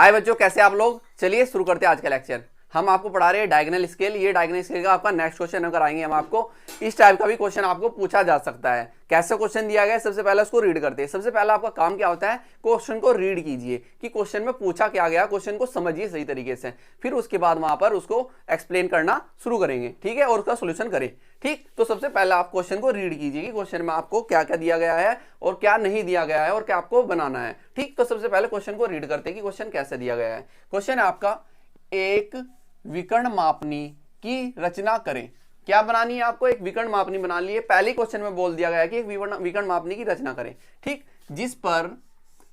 हाय बच्चों, कैसे आप लोग। चलिए शुरू करते हैं आज का लेक्चर। हम आपको पढ़ा रहे हैं डायगोनल स्केल। ये डायगोनल स्केल का आपका नेक्स्ट क्वेश्चन कराएंगे हम आपको। इस टाइप का भी क्वेश्चन आपको पूछा जा सकता है। कैसे क्वेश्चन दिया गया है, सबसे पहले उसको रीड करते हैं। सबसे पहला आपका काम क्या होता है, क्वेश्चन को रीड कीजिए कि क्वेश्चन में पूछा क्या गया, क्वेश्चन को समझिए सही तरीके से। फिर उसके बाद वहां पर उसको एक्सप्लेन करना शुरू करेंगे, ठीक है, और उसका सोल्यूशन करें। ठीक, तो सबसे पहले आप क्वेश्चन को रीड कीजिए कि क्वेश्चन में आपको क्या क्या दिया गया है और क्या नहीं दिया गया है और क्या आपको बनाना है। ठीक, तो सबसे पहले क्वेश्चन को रीड करते हैं कि क्वेश्चन कैसे दिया गया है। क्वेश्चन है आपका, एक विकर्ण मापनी की रचना करें। क्या बनानी है आपको, एक विकर्ण मापनी बना ली है। पहले क्वेश्चन में बोल दिया गया है कि एक विकर्ण मापनी की रचना करें। ठीक, जिस पर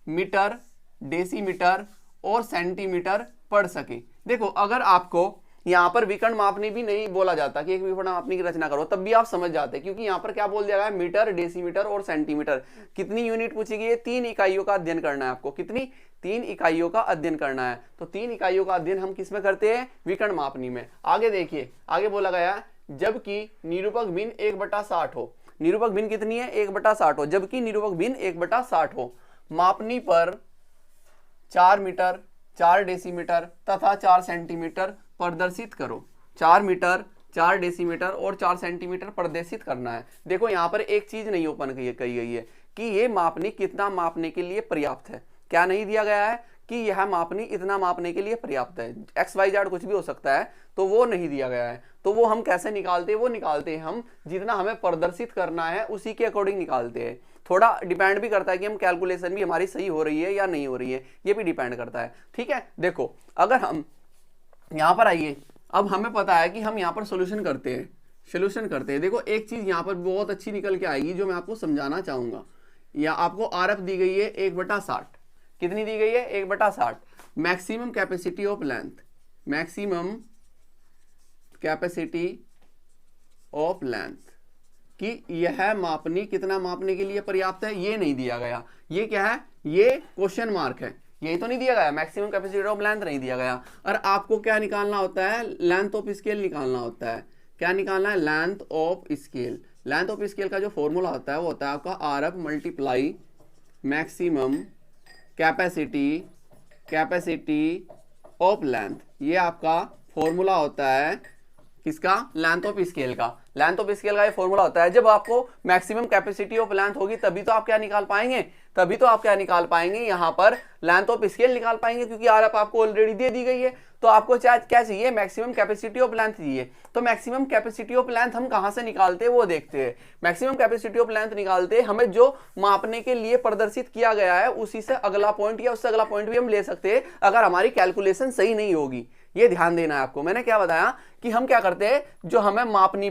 मीटर, डेसीमीटर और सेंटीमीटर पढ़ सके। देखो, अगर आपको यहां पर विकर्ण मापनी भी नहीं बोला जाता कि एक विकर्ण मापनी की रचना करो, तब भी आप समझ जाते, क्योंकि यहां पर क्या बोल दिया गया है, मीटर, डेसीमीटर और सेंटीमीटर। कितनी यूनिट पूछी गई है, 3 इकाइयों का अध्ययन करना है आपको। कितनी, 3 इकाइयों का अध्ययन करना है। तो 3 इकाइयों का अध्ययन हम किस में करते हैं, विकर्ण मापनी में। आगे देखिए, आगे बोला गया है, जबकि निरूपक भिन्न 1/60 हो। निरूपक भिन्न कितनी है, 1/60 हो। जबकि निरूपक भिन्न 1/60 हो, मापनी पर 4 मीटर, 4 डेसीमीटर तथा 4 सेंटीमीटर प्रदर्शित करो। 4 मीटर, 4 डेसीमीटर और 4 सेंटीमीटर प्रदर्शित करना है। देखो, यहां पर एक चीज नहीं ओपन कही गई है कि ये मापनी कितना मापने के लिए पर्याप्त है। क्या नहीं दिया गया है कि यह मापनी इतना मापने के लिए पर्याप्त है। XYZ कुछ भी हो सकता है, तो वो नहीं दिया गया है। तो वो हम कैसे निकालते हैं, वो निकालते हैं हम जितना हमें प्रदर्शित करना है उसी के अकॉर्डिंग निकालते हैं। थोड़ा डिपेंड भी करता है कि हम कैलकुलेशन भी हमारी सही हो रही है या नहीं हो रही है, ये भी डिपेंड करता है। ठीक है, देखो, अगर हम यहां पर आइए, अब हमें पता है कि हम यहां पर सोल्यूशन करते हैं। देखो, एक चीज यहां पर बहुत अच्छी निकल के आएगी जो मैं आपको समझाना चाहूंगा। या आपको RF दी गई है 1/60। कितनी दी गई है, 1/60। Maximum capacity of length, maximum capacity of length कि यह मापनी कितना मापने के लिए पर्याप्त है, ये नहीं दिया गया। ये क्या है, ये क्वेश्चन मार्क है, यही तो नहीं दिया गया। मैक्सिमम कैपेसिटी ऑफ लेंथ नहीं दिया गया। और आपको क्या निकालना होता है, लेंथ ऑफ स्केल निकालना होता है। क्या निकालना है, length of scale. Length of scale का जो फॉर्मूला होता है वो होता है आपका RF multiply maximum capacity of length. ये आपका फॉर्मूला होता है किसका, लेंथ ऑफ स्केल का। लेंथ ऑफ स्केल का ये फॉर्मूला होता है। जब आपको मैक्सिमम कैपेसिटी ऑफ लेंथ होगी तभी तो आप क्या निकाल पाएंगे, यहां पर लेंथ ऑफ स्केल निकाल पाएंगे, क्योंकि RF आपको ऑलरेडी दे दी गई है। तो आपको क्या चाहिए, मैक्सिमम कैपेसिटी ऑफ लेंथ चाहिए। तो मैक्सिमम कैपेसिटी ऑफ लेंथ हम कहां से निकालते हैं वो देखते हैं। मैक्सिमम कैपेसिटी ऑफ लेंथ निकालते हैं, हमें जो मापने के लिए प्रदर्शित किया गया है उसी से अगला पॉइंट या उससे अगला पॉइंट भी हम ले सकते हैं, अगर हमारी कैलकुलेशन सही नहीं होगी। ये ध्यान देना है आपको। मैंने क्या बताया कि हम क्या करते हैं, जो हमें मापने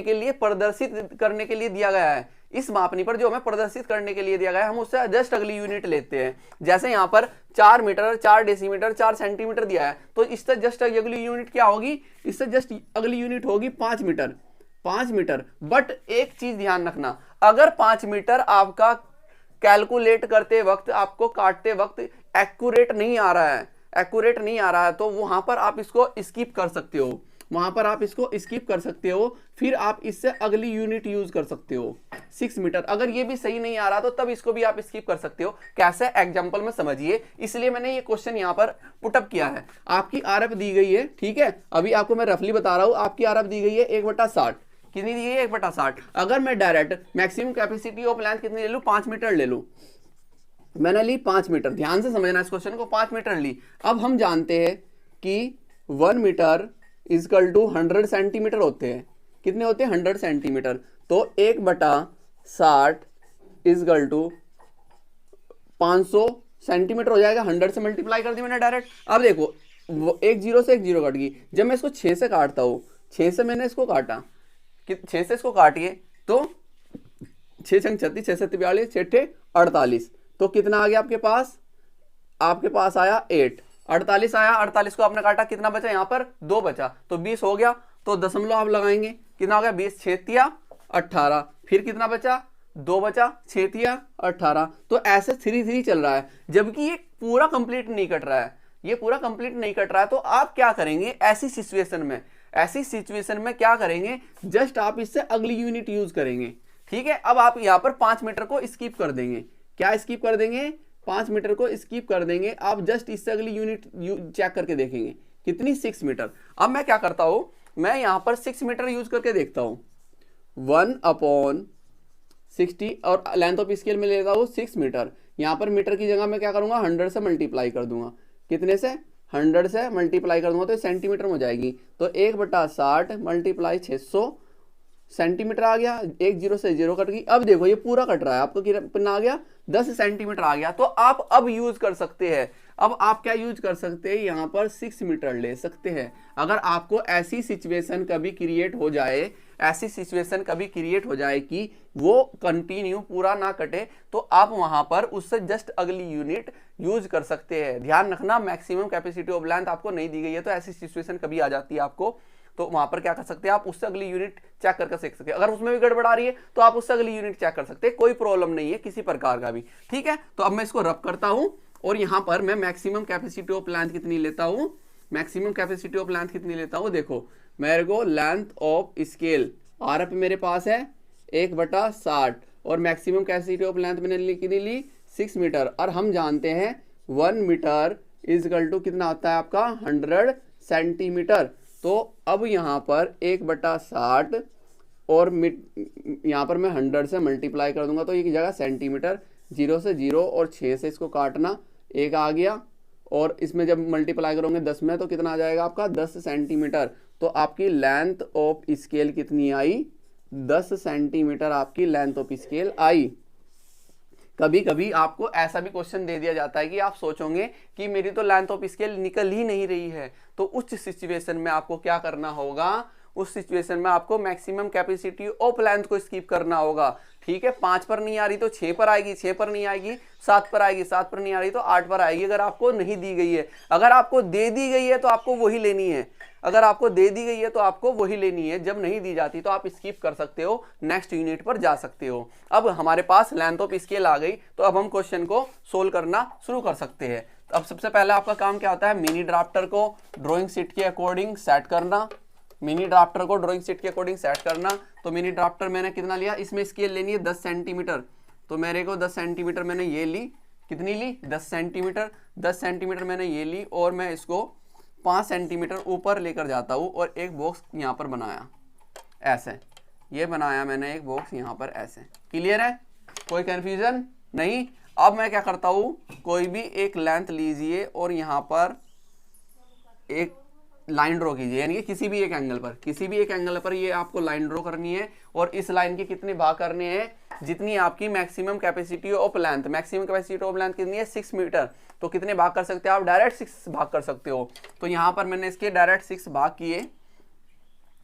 के लिए प्रदर्शित करने के लिए दिया गया है, इस मापनी पर जो हमें प्रदर्शित करने के लिए दिया गया है, हम उससे जस्ट अगली यूनिट लेते हैं। जैसे यहां पर 4 मीटर, 4 डेसीमीटर, 4 सेंटीमीटर दिया है, तो इससे जस्ट अगली यूनिट क्या होगी, इससे जस्ट अगली यूनिट होगी 5 मीटर। 5 मीटर। बट एक चीज ध्यान रखना, अगर 5 मीटर आपका कैलकुलेट करते वक्त, आपको काटते वक्त एक्यूरेट नहीं आ रहा है, तो वहां पर आप इसको स्किप कर सकते हो। फिर आप इससे अगली यूनिट यूज कर सकते हो, 6 मीटर। अगर ये भी सही नहीं आ रहा तो तब इसको भी आप स्किप कर सकते हो। कैसे, एग्जांपल में समझिए, इसलिए मैंने ये क्वेश्चन यहां पर पुटअप किया है। आपकी RF दी गई है, ठीक है, अभी आपको मैं रफली बता रहा हूं, आपकी RF दी गई है 1/60। कितनी दी गई है, 1/60। अगर मैं direct maximum capacity of length कितनी ले लूं, 5 मीटर ले लूं। मैंने ली 5 मीटर, ध्यान से समझना इस क्वेश्चन को, 5 मीटर ली। अब हम जानते हैं कि 1 मीटर इजकल टू 100 सेंटीमीटर होते हैं। कितने होते हैं, 100 सेंटीमीटर। तो 1/60 इजकल टू 500 सेंटीमीटर हो जाएगा। 100 से मल्टीप्लाई कर दी मैंने डायरेक्ट। अब देखो, एक जीरो से एक जीरो कट गई। जब मैं इसको 6 से काटता हूं, 6 से मैंने इसको काटा, 6 से इसको काटिए तो 6 छंग 36, 6 7 42, 6 48। तो कितना आ गया आपके पास आया 8। 48 आया, 48 को आपने काटा, कितना बचा, यहाँ पर 2 बचा, तो 20 हो गया। तो दशमलव आप लगाएंगे, कितना हो गया, 20 6 18। फिर कितना बचा, 2 बचा, 6 18। तो ऐसे 3 चल रहा है, जबकि ये पूरा कंप्लीट नहीं कट रहा है। तो आप क्या करेंगे ऐसी सिचुएशन में क्या करेंगे, जस्ट आप इससे अगली यूनिट यूज करेंगे। ठीक है, अब आप यहाँ पर 5 मीटर को स्किप कर देंगे। क्या स्किप कर देंगे, 5 मीटर को स्किप कर देंगे, आप जस्ट इससे अगली यूनिट चेक करके देखेंगे कितनी 6 मीटर। अब मैं क्या करता हूं, मैं यहां पर 6 मीटर यूज करके देखता हूं, 1/60 और लेंथ ऑफ स्केल में लेता हूं 6 मीटर। यहां पर मीटर की जगह मैं क्या करूंगा 100 से मल्टीप्लाई कर दूंगा, कितने से 100 से मल्टीप्लाई कर दूंगा तो सेंटीमीटर में हो जाएगी। तो 1/60 मल्टीप्लाई 600 सेंटीमीटर आ गया, एक जीरो से जीरो कट गई। अब देखो ये पूरा कट रहा है, आपको कितना आ गया 10 सेंटीमीटर आ गया। तो आप अब यूज कर सकते हैं, अब आप क्या यूज कर सकते हैं, यहाँ पर 6 मीटर ले सकते हैं। अगर आपको ऐसी सिचुएशन कभी क्रिएट हो जाए, ऐसी सिचुएशन कभी क्रिएट हो जाए कि वो कंटिन्यू पूरा ना कटे, तो आप वहां पर उससे जस्ट अगली यूनिट यूज कर सकते हैं। ध्यान रखना मैक्सिमम कैपेसिटी ऑफ लेंथ आपको नहीं दी गई है, तो ऐसी सिचुएशन कभी आ जाती है आपको, तो वहां पर क्या कर सकते हैं आप उससे अगली यूनिट चेक करके सीख सकते हैं। अगर उसमें भी गड़बड़ आ रही है तो आप उससे अगली यूनिट चेक कर सकते हैं, कोई प्रॉब्लम नहीं है किसी प्रकार का भी। ठीक है, तो अब मैं इसको रब करता हूं और यहां पर मैं मैक्सिमम कैपेसिटी ऑफ लेंथ कितनी लेता हूं, मैक्सिमम कैपेसिटी ऑफ लेंथ कितनी लेता हूं, देखो मेरे को लेंथ ऑफ स्केल आरएफ मेरे पास है 1/60 और मैक्सिमम कैपेसिटी ऑफ लेंथ मैंने कितनी ली 6 मीटर। और हम जानते हैं 1 मीटर इज इक्वल टू कितना आता है आपका 100 सेंटीमीटर। तो अब यहाँ पर 1/60 और यहाँ पर मैं 100 से मल्टीप्लाई कर दूंगा, तो ये जगह सेंटीमीटर, 0 से 0 और 6 से इसको काटना, 1 आ गया और इसमें जब मल्टीप्लाई करोगे 10 में तो कितना आ जाएगा आपका 10 सेंटीमीटर। तो आपकी लेंथ ऑफ स्केल कितनी आई 10 सेंटीमीटर आपकी लेंथ ऑफ स्केल आई। कभी कभी आपको ऐसा भी क्वेश्चन दे दिया जाता है कि आप सोचोगे कि मेरी तो लेंथ ऑफ स्केल निकल ही नहीं रही है, तो उस सिचुएशन में आपको क्या करना होगा, उस सिचुएशन में आपको मैक्सिमम कैपेसिटी ऑफ लेंथ को स्किप करना होगा। ठीक है, 5 पर नहीं आ रही तो 6 पर आएगी, 6 पर नहीं आएगी 7 पर आएगी, 7 पर नहीं आ रही तो 8 पर आएगी, अगर आपको नहीं दी गई है। अगर आपको दे दी गई है तो आपको वही लेनी है, अगर आपको दे दी गई है तो आपको वही लेनी है। जब नहीं दी जाती तो आप स्किप कर सकते हो, नेक्स्ट यूनिट पर जा सकते हो। अब हमारे पास लेंथ ऑफ स्केल आ गई, तो अब हम क्वेश्चन को सोल्व करना शुरू कर सकते हैं। अब सबसे पहले आपका काम क्या होता है, मिनी ड्राफ्टर को ड्राइंग शीट के अकॉर्डिंग सेट करना, मिनी ड्राफ्टर को ड्राइंग शीट के अकॉर्डिंग सेट करना। तो मिनी ड्राफ्टर मैंने कितना लिया, इसमें स्केल लेनी है 10 सेंटीमीटर, तो मेरे को 10 सेंटीमीटर मैंने ये ली, कितनी ली 10 सेंटीमीटर, 10 सेंटीमीटर मैंने ये ली और मैं इसको 5 सेंटीमीटर ऊपर लेकर जाता हूँ और एक बॉक्स यहाँ पर बनाया ऐसे, ये बनाया मैंने एक बॉक्स यहाँ पर ऐसे। क्लियर है, कोई कंफ्यूजन नहीं। अब मैं क्या करता हूँ, कोई भी एक लेंथ लीजिए और यहाँ पर एक लाइन ड्रॉ कीजिए, यानी कि किसी भी एक एंगल पर, किसी भी एक एंगल पर ये आपको लाइन ड्रॉ करनी है और इस लाइन के कितने भाग करने हैं, जितनी आपकी maximum capacity of length, maximum capacity of length कितनी है 6 मीटर, तो कितने भाग कर सकते हो आप, डायरेक्ट 6 भाग कर सकते हो। तो यहाँ पर मैंने इसके डायरेक्ट 6 भाग किए,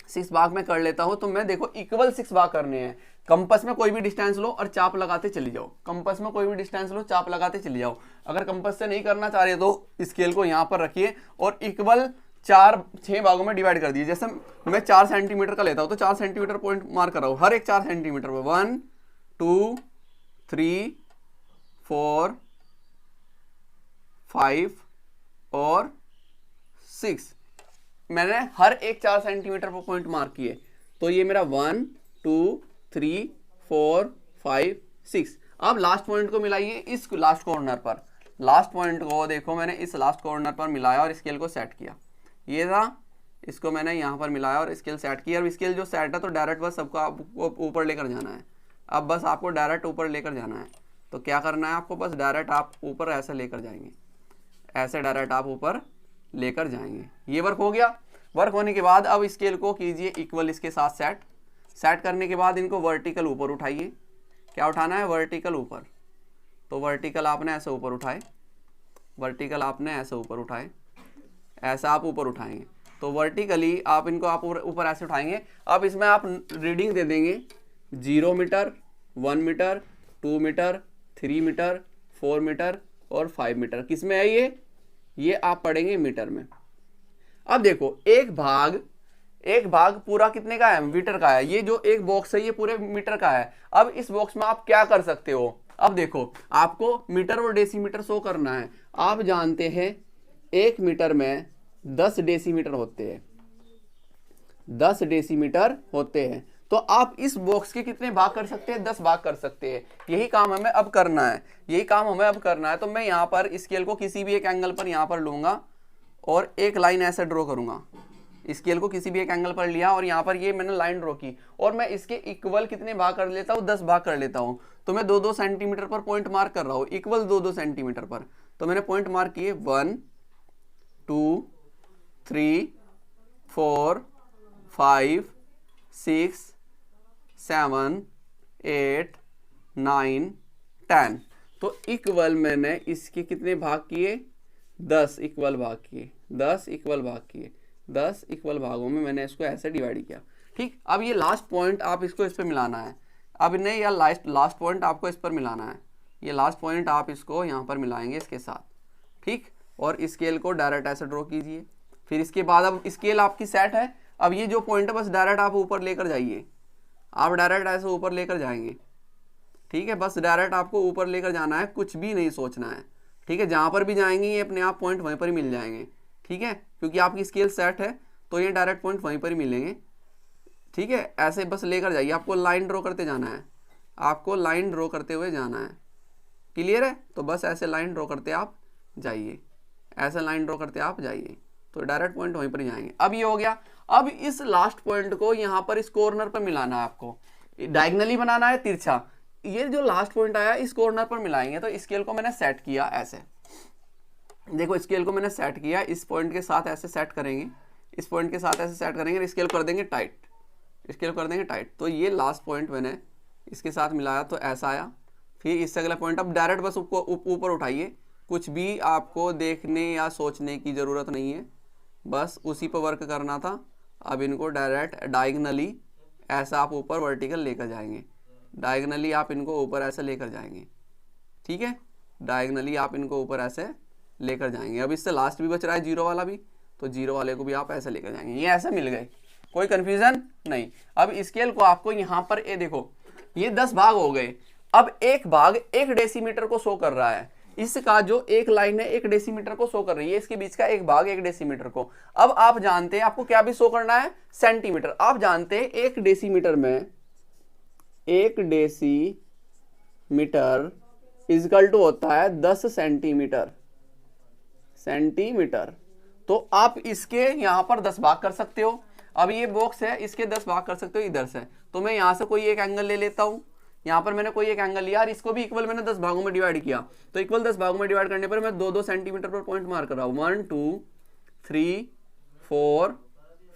6 भाग में कर लेता हूँ। तो मैं देखो इक्वल 6 भाग करने हैं, कंपास में कोई भी डिस्टेंस लो और चाप लगाते चली जाओ, कंपास में कोई भी डिस्टेंस लो चाप लगाते चली जाओ। अगर कंपास से नहीं करना चाह रहे तो स्केल को यहाँ पर रखिए और इक्वल 6 भागों में डिवाइड कर दीजिए। जैसे मैं 4 सेंटीमीटर का लेता हूँ तो 4 सेंटीमीटर पॉइंट मार्क कर रहा हूँ हर एक 4 सेंटीमीटर पे, 1 2 3 4 5 और 6 मैंने हर एक 4 सेंटीमीटर पर पॉइंट मार्क किए। तो ये मेरा 1 2 3 4 5 6। अब लास्ट पॉइंट को मिलाइए इस लास्ट कॉर्नर पर, लास्ट पॉइंट को देखो मैंने इस लास्ट कॉर्नर पर मिलाया और स्केल को सेट किया, ये था, इसको मैंने यहाँ पर मिलाया और स्केल सेट किया। और स्केल जो सेट है तो डायरेक्ट बस सबको आपको ऊपर लेकर जाना है। अब बस आपको डायरेक्ट ऊपर लेकर जाना है, तो क्या करना है आपको, बस डायरेक्ट आप ऊपर ऐसे लेकर जाएंगे, ऐसे डायरेक्ट आप ऊपर लेकर जाएंगे। ये वर्क हो गया। वर्क होने के बाद अब स्केल को कीजिए इक्वल इसके साथ सेट, सेट करने के बाद इनको वर्टिकल ऊपर उठाइए। क्या उठाना है, वर्टिकल ऊपर। तो वर्टिकल आपने ऐसे ऊपर उठाए, वर्टिकल आपने ऐसे ऊपर उठाए, ऐसा आप ऊपर उठाएंगे। तो वर्टिकली आप इनको आप ऊपर ऐसे उठाएंगे। अब इसमें आप रीडिंग दे देंगे 0 meter, 1 meter, 2 meter, 3 meter, 4 meter और 5 मीटर। किस में है ये आप पढ़ेंगे मीटर में। अब देखो एक भाग पूरा कितने का है, मीटर का है। ये जो एक बॉक्स है ये पूरे मीटर का है। अब इस बॉक्स में आप क्या कर सकते हो, अब देखो आपको मीटर और डेसीमीटर शो करना है। आप जानते हैं 1 मीटर में 10 डेसीमीटर होते हैं, 10 डेसीमीटर होते हैं। तो आप इस बॉक्स के कितने भाग कर सकते हैं, 10 भाग कर सकते हैं। यही काम हमें अब करना है, यही काम हमें अब करना है। तो मैं यहाँ पर स्केल को किसी भी एक एंगल पर यहाँ पर लूंगा और एक लाइन ऐसे ड्रॉ करूंगा। स्केल को किसी भी एक एंगल पर लिया और यहाँ पर ये मैंने लाइन ड्रॉ की और मैं इसके इक्वल कितने भाग कर लेता हूँ, 10 भाग कर लेता हूँ। तो मैं 2-2 सेंटीमीटर पर पॉइंट मार्क कर रहा हूँ, इक्वल 2-2 सेंटीमीटर पर। तो मैंने पॉइंट मार्क किए 1 2 3 4 5 6 7 8 9 10। तो इक्वल मैंने इसके कितने भाग किए, 10 इक्वल भाग किए, 10 इक्वल भाग किए, 10 इक्वल भागों में मैंने इसको ऐसे डिवाइड किया। ठीक, अब ये लास्ट पॉइंट आप इसको इस पर मिलाना है। अब नहीं, या लास्ट पॉइंट आपको इस पर मिलाना है। ये लास्ट पॉइंट आप इसको यहाँ पर मिलाएंगे इसके साथ। ठीक, और स्केल को डायरेक्ट ऐसे ड्रॉ कीजिए। फिर इसके बाद अब स्केल आपकी सेट है। अब ये जो पॉइंट है बस डायरेक्ट आप ऊपर लेकर जाइए, आप डायरेक्ट ऐसे ऊपर लेकर जाएंगे। ठीक है, बस डायरेक्ट आपको ऊपर लेकर जाना है, कुछ भी नहीं सोचना है। ठीक है, जहाँ पर भी जाएंगे ये अपने आप पॉइंट वहीं पर ही मिल जाएंगे। ठीक है, क्योंकि आपकी स्केल सेट है तो ये डायरेक्ट पॉइंट वहीं पर ही मिलेंगे। ठीक है, ऐसे बस लेकर जाइए, आपको लाइन ड्रॉ करते जाना है, आपको लाइन ड्रॉ करते हुए जाना है। क्लियर है? तो बस ऐसे लाइन ड्रॉ करते आप जाइए, ऐसे लाइन ड्रॉ करते आप जाइए, तो डायरेक्ट पॉइंट वहीं पर ही जाएंगे। अब ये हो गया। अब इस लास्ट पॉइंट को यहाँ पर इस कॉर्नर पर मिलाना है, आपको डायगनली बनाना है, तिरछा। ये जो लास्ट पॉइंट आया इस कॉर्नर पर मिलाएंगे। तो स्केल को मैंने सेट किया ऐसे, देखो स्केल को मैंने सेट किया, इस पॉइंट के साथ ऐसे सेट करेंगे, इस पॉइंट के साथ ऐसे सेट करेंगे, स्केल कर देंगे टाइट, स्केल कर देंगे टाइट। तो ये लास्ट पॉइंट मैंने इसके साथ मिलाया तो ऐसा आया। फिर इससे अगला पॉइंट, अब डायरेक्ट बस उसको ऊपर उठाइए, कुछ भी आपको देखने या सोचने की ज़रूरत नहीं है, बस उसी पर वर्क करना था। अब इनको डायरेक्ट डायगनली ऐसा आप ऊपर वर्टिकल लेकर जाएंगे, डायगनली आप इनको ऊपर ऐसे लेकर जाएंगे। ठीक है, डायगनली आप इनको ऊपर ऐसे लेकर जाएंगे। अब इससे लास्ट भी बच रहा है जीरो वाला भी, तो जीरो वाले को भी आप ऐसे लेकर जाएंगे। ये ऐसे मिल गए, कोई कंफ्यूजन नहीं। अब स्केल को आपको यहाँ पर ये देखो, ये 10 भाग हो गए। अब एक भाग 1 डेसीमीटर को शो कर रहा है, इसका जो एक लाइन है 1 डेसीमीटर को शो कर रही है, इसके बीच का एक भाग 1 डेसीमीटर को। अब आप जानते हैं आपको क्या भी शो करना है, सेंटीमीटर। आप जानते हैं 1 डेसीमीटर में 1 डेसीमीटर इक्वल टू होता है 10 सेंटीमीटर, सेंटीमीटर। तो आप इसके यहाँ पर 10 भाग कर सकते हो। अब ये बॉक्स है, इसके 10 भाग कर सकते हो इधर से। तो मैं यहाँ से कोई एक एंगल ले लेता हूँ, यहाँ पर मैंने कोई एक एंगल लिया और इसको भी इक्वल मैंने 10 भागों में डिवाइड किया। तो इक्वल 10 भागों में डिवाइड करने पर मैं 2-2 सेंटीमीटर पर पॉइंट मार्क कर रहा हूँ। 1 2 3 4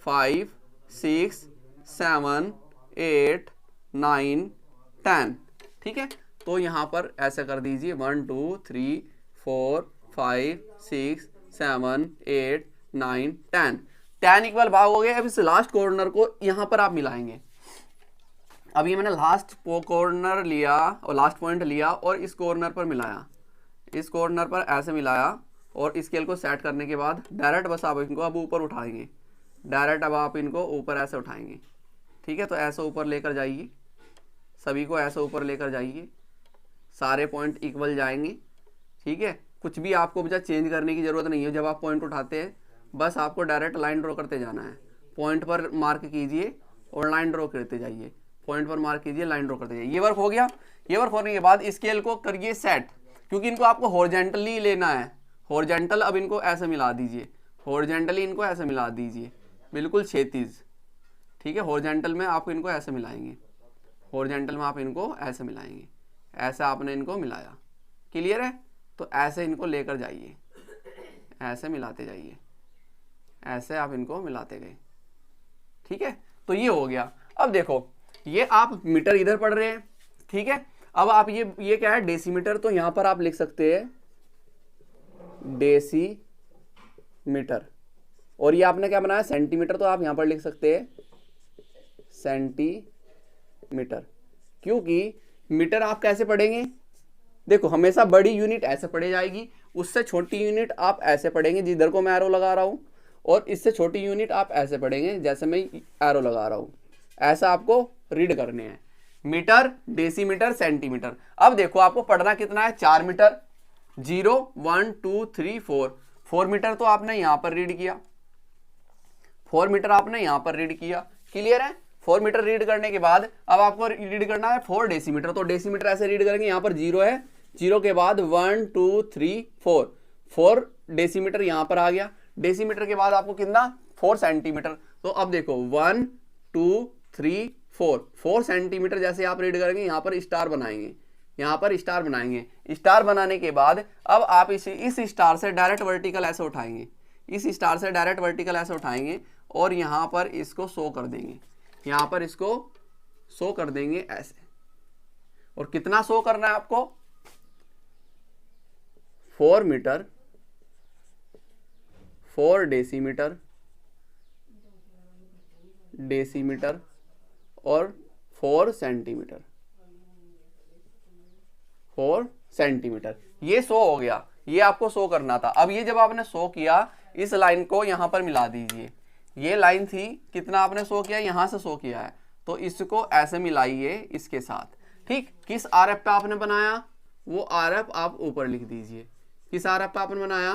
5 6 7 8 9 10। ठीक है, तो यहाँ पर ऐसे कर दीजिए 1 2 3 4 5 6 7 8 9 10। 10 इक्वल भाग हो गए। अब इस लास्ट कॉर्नर को यहाँ पर आप मिलाएंगे। अब ये मैंने लास्ट कॉर्नर लिया और लास्ट पॉइंट लिया और इस कॉर्नर पर मिलाया, इस कॉर्नर पर ऐसे मिलाया और स्केल को सेट करने के बाद डायरेक्ट बस आप इनको अब ऊपर उठाएंगे, डायरेक्ट अब आप इनको ऊपर ऐसे उठाएंगे। ठीक है, तो ऐसे ऊपर लेकर जाइए, सभी को ऐसे ऊपर लेकर जाइए, सारे पॉइंट इक्वल जाएंगे। ठीक है, कुछ भी आपको बचा चेंज करने की ज़रूरत नहीं है। जब आप पॉइंट उठाते हैं बस आपको डायरेक्ट लाइन ड्रॉ करते जाना है, पॉइंट पर मार्क कीजिए और लाइन ड्रॉ करते जाइए, पॉइंट पर मार्क कीजिए, लाइन ड्रॉ करते जाइए। ये वर्क हो गया। ये वर्क होने के बाद स्केल को करिए सेट, क्योंकि इनको आपको हॉरिजॉन्टली लेना है, हॉरिजॉन्टल। अब इनको ऐसे मिला दीजिए, हॉरिजॉन्टली इनको ऐसे मिला दीजिए, बिल्कुल क्षैतिज। ठीक है, हॉरिजॉन्टल में आप इनको ऐसे मिलाएंगे, हॉरिजॉन्टल में आप इनको ऐसे मिलाएंगे, ऐसे आपने इनको मिलाया। क्लियर है? तो ऐसे इनको लेकर जाइए, ऐसे मिलाते जाइए, ऐसे आप इनको मिलाते गए। ठीक है, तो ये हो गया। अब देखो ये आप मीटर इधर पढ़ रहे हैं, ठीक है। अब आप ये क्या है, डेसीमीटर, तो यहां पर आप लिख सकते हैं डेसीमीटर, और ये आपने क्या बनाया सेंटीमीटर, तो आप यहां पर लिख सकते हैं सेंटीमीटर। क्योंकि मीटर आप कैसे पढ़ेंगे, देखो हमेशा बड़ी यूनिट ऐसे पढ़ी जाएगी, उससे छोटी यूनिट आप ऐसे पढ़ेंगे जिधर को मैं एरो लगा रहा हूं, और इससे छोटी यूनिट आप ऐसे पढ़ेंगे जैसे मैं एरो लगा रहा हूं। ऐसा आपको रीड करने हैं, मीटर, डेसीमीटर, सेंटीमीटर। अब देखो आपको पढ़ना कितना है, 4 मीटर, 0 1 2 3 4। 4 मीटर तो आपने यहां पर रीड किया, 4 मीटर आपने यहां पर रीड किया। क्लियर है? 4 मीटर रीड करने के बाद अब आपको रीड करना है 4 डेसीमीटर। तो डेसीमीटर ऐसे रीड करेंगे, यहाँ पर 0 है, 0 के बाद 1 2 3 4, 4 डेसीमीटर यहाँ पर आ गया। डेसीमीटर के बाद आपको कितना 4 सेंटीमीटर। तो अब देखो 1 2 3 4, 4 सेंटीमीटर जैसे आप रीड करेंगे, यहाँ पर स्टार बनाएंगे, यहाँ पर स्टार बनाएंगे। स्टार बनाने के बाद अब आप इस स्टार से डायरेक्ट वर्टिकल ऐसे उठाएंगे, इस स्टार से डायरेक्ट वर्टिकल ऐसे उठाएंगे और यहाँ पर इसको शो कर देंगे, यहाँ पर इसको शो कर देंगे ऐसे। और कितना शो करना है आपको 4 मीटर, 4 डेसीमीटर, डेसीमीटर और 4 सेंटीमीटर, 4 सेंटीमीटर। ये शो हो गया, ये आपको शो करना था। अब ये जब आपने शो किया, इस लाइन को यहां पर मिला दीजिए। ये लाइन थी, कितना आपने शो किया, यहां से शो किया है, तो इसको ऐसे मिलाइए इसके साथ। ठीक, किस आरएफ पे आपने बनाया, वो आरएफ आप ऊपर लिख दीजिए। किस आरएफ पे आपने बनाया,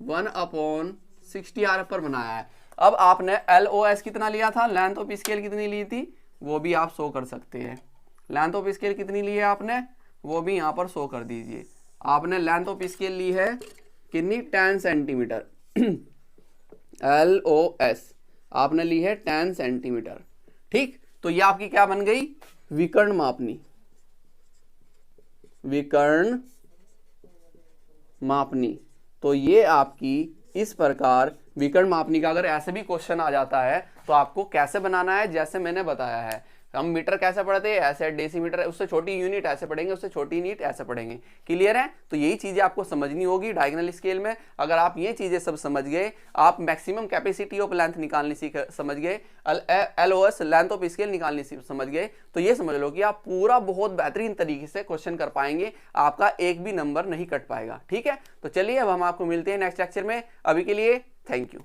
1/60 आरएफ पर बनाया है। अब आपने LOS कितना लिया था, लेंथ ऑफ स्केल कितनी ली थी, वो भी आप शो कर सकते हैं। लेंथ ऑफ स्केल कितनी ली है आपने, वो भी यहाँ पर शो कर दीजिए। आपने लेंथ ऑफ स्केल ली है कितनी, 10 सेंटीमीटर। LOS आपने ली है 10 सेंटीमीटर। ठीक, तो ये आपकी क्या बन गई, विकर्ण मापनी, विकर्ण मापनी। तो ये आपकी इस प्रकार विकर्ण मापनी का अगर ऐसे भी क्वेश्चन आ जाता है तो आपको कैसे बनाना है, जैसे मैंने बताया है। हम मीटर कैसे पढ़ते हैं, ऐसे, डेसीमीटर उससे छोटी यूनिट ऐसे पढ़ेंगे, उससे छोटी यूनिट ऐसे पढ़ेंगे। क्लियर है? तो यही चीजें आपको समझनी होगी डायगोनल स्केल में। अगर आप ये चीजें सब समझ गए, आप मैक्सिमम कैपेसिटी ऑफ लेंथ निकालनी समझ गए, LOS लेंथ ऑफ स्केल निकालनी समझ गए, तो ये समझ लो कि आप पूरा बहुत बेहतरीन तरीके से क्वेश्चन कर पाएंगे, आपका एक भी नंबर नहीं कट पाएगा। ठीक है, तो चलिए अब हम आपको मिलते हैं नेक्स्ट लेक्चर में। अभी के लिए थैंक यू।